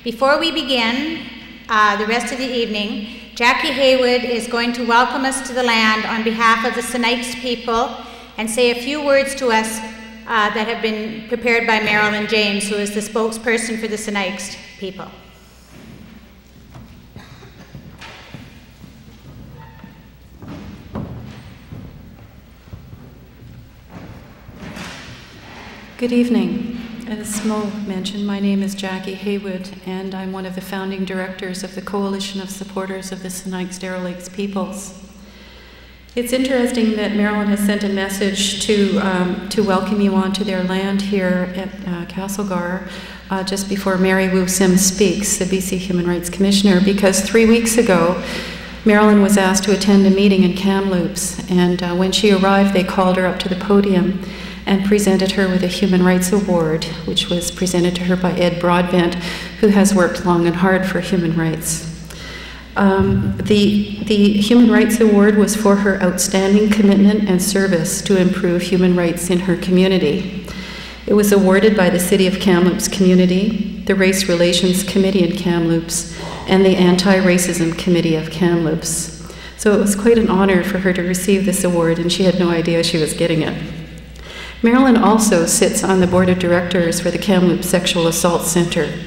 Before we begin the rest of the evening, Jackie Haywood is going to welcome us to the land on behalf of the Sinixt people and say a few words to us that have been prepared by Marilyn James, who is the spokesperson for the Sinixt people. Good evening. As Mo mentioned, my name is Jackie Haywood, and I'm one of the founding directors of the Coalition of Supporters of the Sinixt Lakes Peoples. It's interesting that Marilyn has sent a message to welcome you onto their land here at Castlegar just before Mary Wu Sim speaks, the BC Human Rights Commissioner, because 3 weeks ago, Marilyn was asked to attend a meeting in Kamloops, and when she arrived, they called her up to the podium and presented her with a Human Rights Award, which was presented to her by Ed Broadbent, who has worked long and hard for human rights. The Human Rights Award was for her outstanding commitment and service to improve human rights in her community. It was awarded by the City of Kamloops Community, the Race Relations Committee in Kamloops, and the Anti-Racism Committee of Kamloops. So it was quite an honor for her to receive this award, and she had no idea she was getting it. Marilyn also sits on the board of directors for the Kamloops Sexual Assault Center.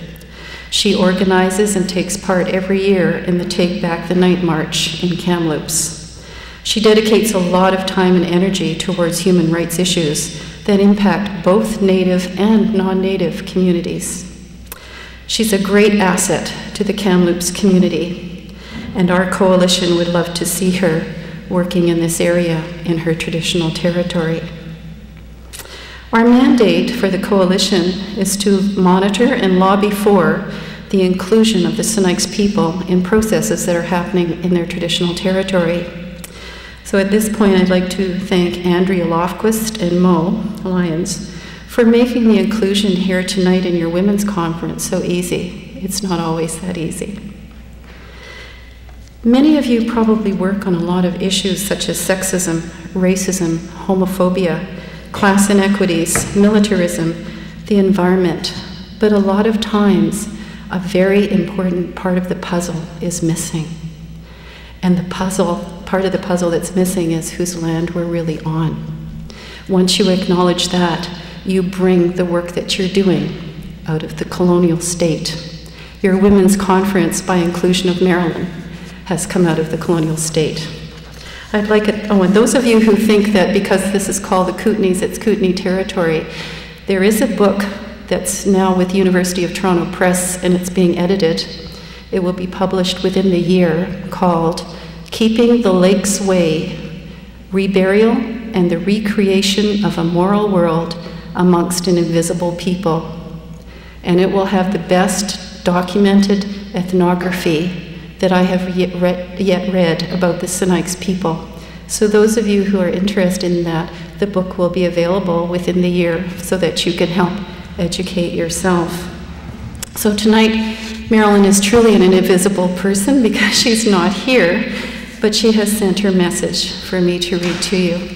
She organizes and takes part every year in the Take Back the Night March in Kamloops. She dedicates a lot of time and energy towards human rights issues that impact both Native and non-Native communities. She's a great asset to the Kamloops community, and our coalition would love to see her working in this area in her traditional territory. Our mandate for the coalition is to monitor and lobby for the inclusion of the Sinixt people in processes that are happening in their traditional territory. So at this point, I'd like to thank Andrea Lofquist and Mo Lyons for making the inclusion here tonight in your women's conference so easy. It's not always that easy. Many of you probably work on a lot of issues such as sexism, racism, homophobia, class inequities, militarism, the environment, but a lot of times a very important part of the puzzle is missing. And part of the puzzle that's missing is whose land we're really on. Once you acknowledge that, you bring the work that you're doing out of the colonial state. Your women's conference, by inclusion of Marilyn, has come out of the colonial state. I'd like it, and those of you who think that because this is called the Kootenays, it's Kootenay territory, there is a book that's now with University of Toronto Press, and it's being edited. It will be published within the year, called Keeping the Lakes Way, Reburial and the Recreation of a Moral World Amongst an Invisible People. And it will have the best documented ethnography that I have yet read about the Sinixt people. So those of you who are interested in that, the book will be available within the year so that you can help educate yourself. So tonight, Marilyn is truly an invisible person because she's not here, but she has sent her message for me to read to you.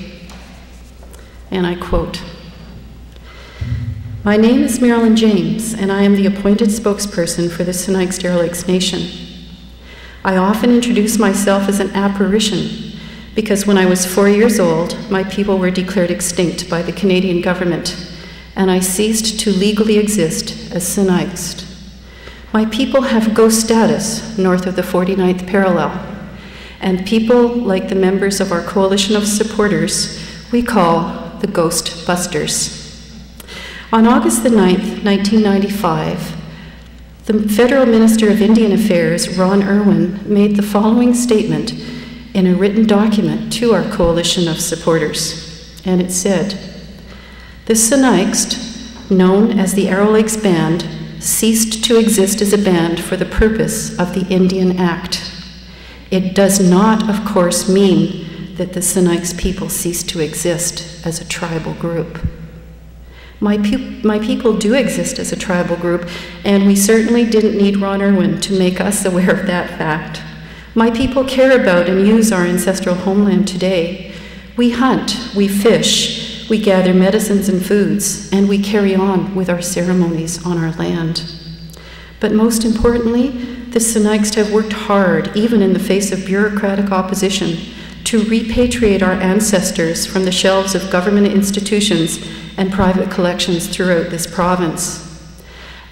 And I quote, "My name is Marilyn James, and I am the appointed spokesperson for the Sinixt Lakes Nation. I often introduce myself as an apparition because when I was 4 years old, my people were declared extinct by the Canadian government, and I ceased to legally exist as Sinixt. My people have ghost status north of the 49th parallel, and people like the members of our coalition of supporters we call the Ghost Busters. On August the 9th, 1995, the Federal Minister of Indian Affairs, Ron Irwin, made the following statement in a written document to our coalition of supporters. And it said, "The Sinixt, known as the Arrow Lakes Band, ceased to exist as a band for the purpose of the Indian Act. It does not, of course, mean that the Sinixt people ceased to exist as a tribal group. My people do exist as a tribal group, and we certainly didn't need Ron Irwin to make us aware of that fact. My people care about and use our ancestral homeland today. We hunt, we fish, we gather medicines and foods, and we carry on with our ceremonies on our land. But most importantly, the Sinixt have worked hard, even in the face of bureaucratic opposition, to repatriate our ancestors from the shelves of government institutions and private collections throughout this province.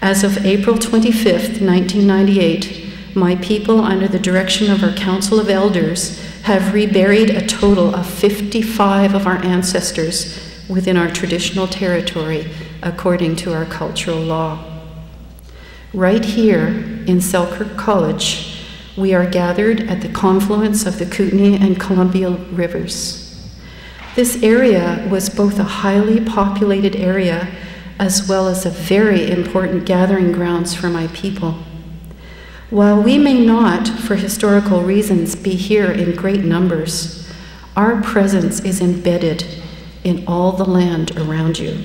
As of April 25th, 1998, my people, under the direction of our Council of Elders, have reburied a total of 55 of our ancestors within our traditional territory, according to our cultural law. Right here in Selkirk College, we are gathered at the confluence of the Kootenay and Columbia rivers. This area was both a highly populated area as well as a very important gathering grounds for my people. While we may not, for historical reasons, be here in great numbers, our presence is embedded in all the land around you.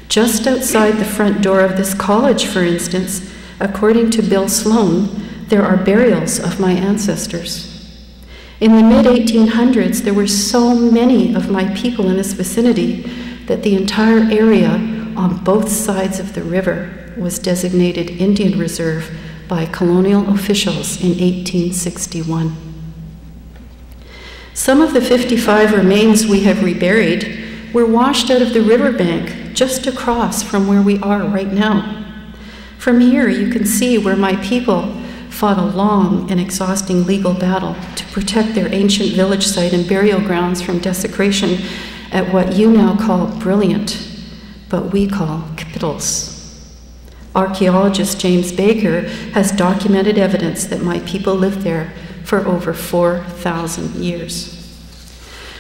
Just outside the front door of this college, for instance, according to Bill Sloan, there are burials of my ancestors. In the mid-1800s, there were so many of my people in this vicinity that the entire area on both sides of the river was designated Indian Reserve by colonial officials in 1861. Some of the 55 remains we have reburied were washed out of the riverbank just across from where we are right now. From here, you can see where my people fought a long and exhausting legal battle to protect their ancient village site and burial grounds from desecration at what you now call brilliant, but we call capitals. Archaeologist James Baker has documented evidence that my people lived there for over 4,000 years.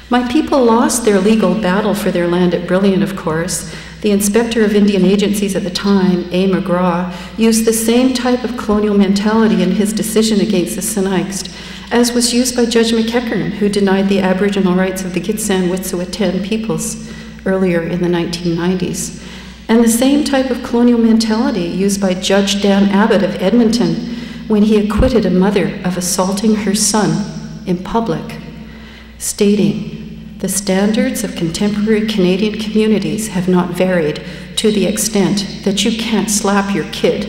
My people lost their legal battle for their land at Brilliant, of course. The Inspector of Indian Agencies at the time, A. McGraw, used the same type of colonial mentality in his decision against the Sinixt as was used by Judge McEachern, who denied the Aboriginal rights of the Gitxsan Wet'suwet'en peoples earlier in the 1990s. And the same type of colonial mentality used by Judge Dan Abbott of Edmonton when he acquitted a mother of assaulting her son in public, stating, "The standards of contemporary Canadian communities have not varied to the extent that you can't slap your kid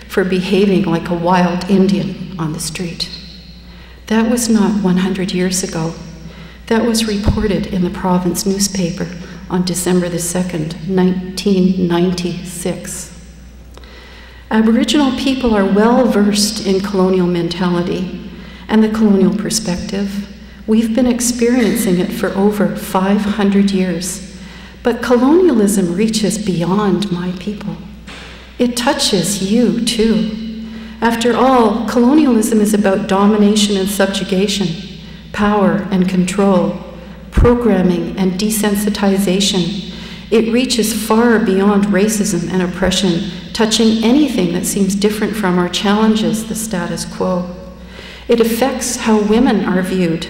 for behaving like a wild Indian on the street." That was not 100 years ago. That was reported in the province newspaper on December the 2nd, 1996. Aboriginal people are well versed in colonial mentality and the colonial perspective. We've been experiencing it for over 500 years. But colonialism reaches beyond my people. It touches you too. After all, colonialism is about domination and subjugation, power and control, programming and desensitization. It reaches far beyond racism and oppression, touching anything that seems different from or challenges the status quo. It affects how women are viewed,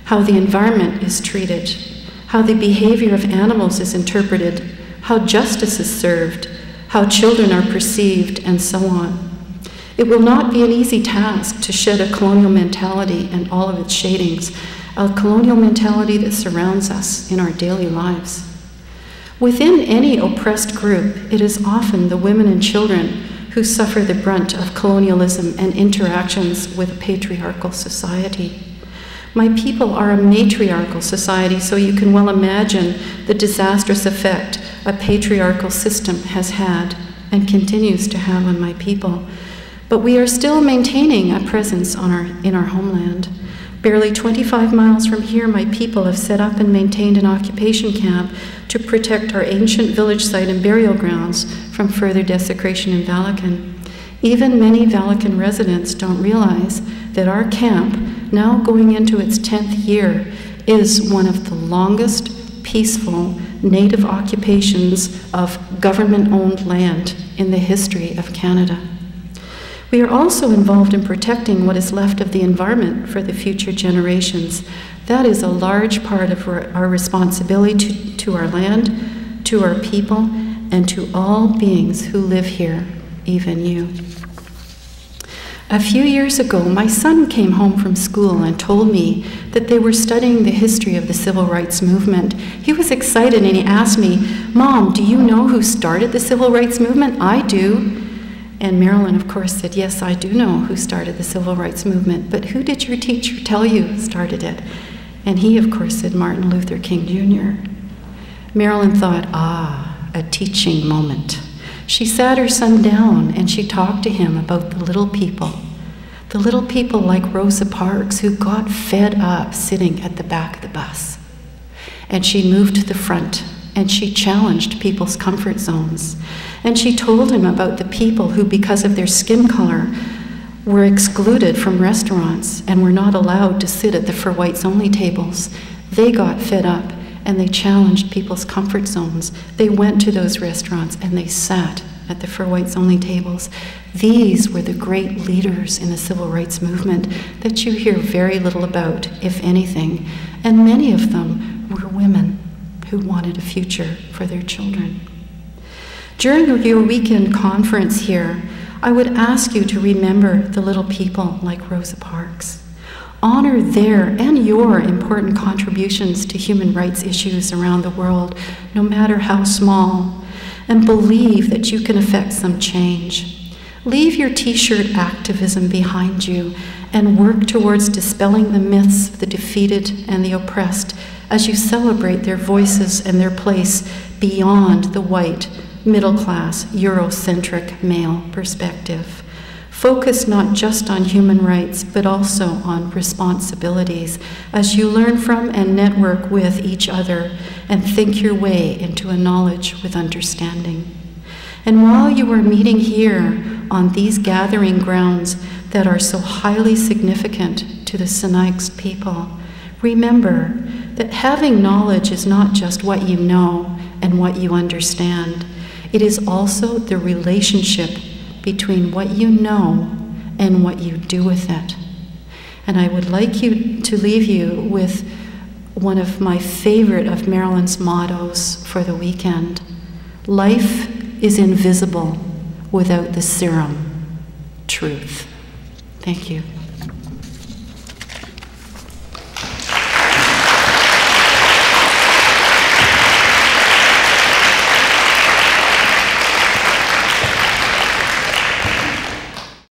how the environment is treated, how the behavior of animals is interpreted, how justice is served, how children are perceived, and so on. It will not be an easy task to shed a colonial mentality and all of its shadings, a colonial mentality that surrounds us in our daily lives. Within any oppressed group, it is often the women and children who suffer the brunt of colonialism and interactions with a patriarchal society. My people are a matriarchal society, so you can well imagine the disastrous effect a patriarchal system has had and continues to have on my people. But we are still maintaining a presence in our homeland. Barely 25 miles from here, my people have set up and maintained an occupation camp to protect our ancient village site and burial grounds from further desecration in Valakan. Even many Valakan residents don't realize that our camp, now going into its 10th year, is one of the longest peaceful native occupations of government-owned land in the history of Canada. We are also involved in protecting what is left of the environment for the future generations. That is a large part of our responsibility to our land, to our people, and to all beings who live here, even you. A few years ago, my son came home from school and told me that they were studying the history of the civil rights movement. He was excited and he asked me, "Mom, do you know who started the civil rights movement?" "I do." And Marilyn, of course, said, yes, I do know who started the civil rights movement, but who did your teacher tell you started it? And he, of course, said Martin Luther King Jr. Marilyn thought, a teaching moment. She sat her son down and she talked to him about the little people like Rosa Parks who got fed up sitting at the back of the bus. And she moved to the front and she challenged people's comfort zones. And she told him about the people who, because of their skin color, were excluded from restaurants and were not allowed to sit at the for whites only tables. They got fed up and they challenged people's comfort zones. They went to those restaurants and they sat at the for whites only tables. These were the great leaders in the civil rights movement that you hear very little about, if anything. And many of them were women who wanted a future for their children. During your weekend conference here, I would ask you to remember the little people like Rosa Parks. Honor their and your important contributions to human rights issues around the world, no matter how small, and believe that you can affect some change. Leave your t-shirt activism behind you and work towards dispelling the myths of the defeated and the oppressed as you celebrate their voices and their place beyond the white, middle-class, Eurocentric male perspective. Focus not just on human rights, but also on responsibilities as you learn from and network with each other and think your way into a knowledge with understanding. And while you are meeting here on these gathering grounds that are so highly significant to the Sinixt people, remember that having knowledge is not just what you know and what you understand. It is also the relationship between what you know and what you do with it. And I would like you to leave you with one of my favorite of Marilyn's mottos for the weekend. Life is invisible without the serum, truth. Thank you.